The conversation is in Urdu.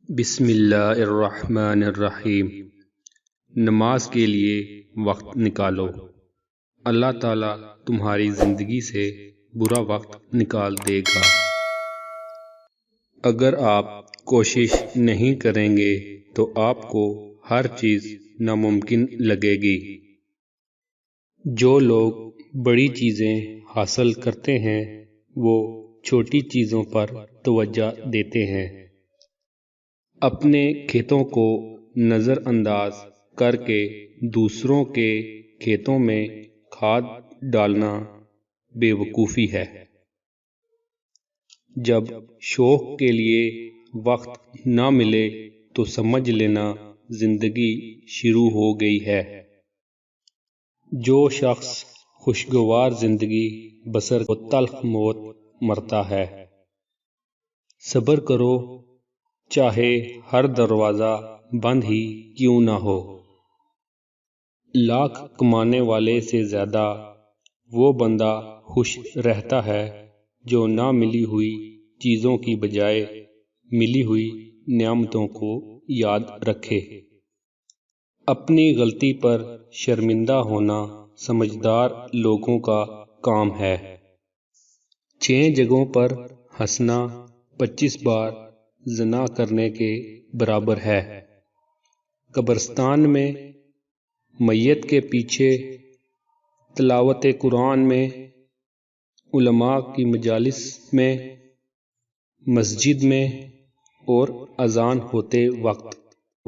بسم اللہ الرحمن الرحیم۔ نماز کے لیے وقت نکالو، اللہ تعالیٰ تمہاری زندگی سے برا وقت نکال دے گا۔ اگر آپ کوشش نہیں کریں گے تو آپ کو ہر چیز ناممکن لگے گی۔ جو لوگ بڑی چیزیں حاصل کرتے ہیں وہ چھوٹی چیزوں پر توجہ دیتے ہیں۔ اپنے کھیتوں کو نظر انداز کر کے دوسروں کے کھیتوں میں کھاد ڈالنا بے وقوفی ہے۔ جب شوق کے لیے وقت نہ ملے تو سمجھ لینا زندگی شروع ہو گئی ہے۔ جو شخص خوشگوار زندگی بسر و تلخ موت مرتا ہے۔ صبر کرو چاہے ہر دروازہ بند ہی کیوں نہ ہو۔ لاکھ کمانے والے سے زیادہ وہ بندہ خوش رہتا ہے جو نہ ملی ہوئی چیزوں کی بجائے ملی ہوئی نعمتوں کو یاد رکھے۔ اپنی غلطی پر شرمندہ ہونا سمجھدار لوگوں کا کام ہے۔ 6 جگہوں پر ہنسنا 25 بار زنا کرنے کے برابر ہے۔ قبرستان میں، میت کے پیچھے، تلاوت قرآن میں، علماء کی مجالس میں، مسجد میں اور اذان ہوتے وقت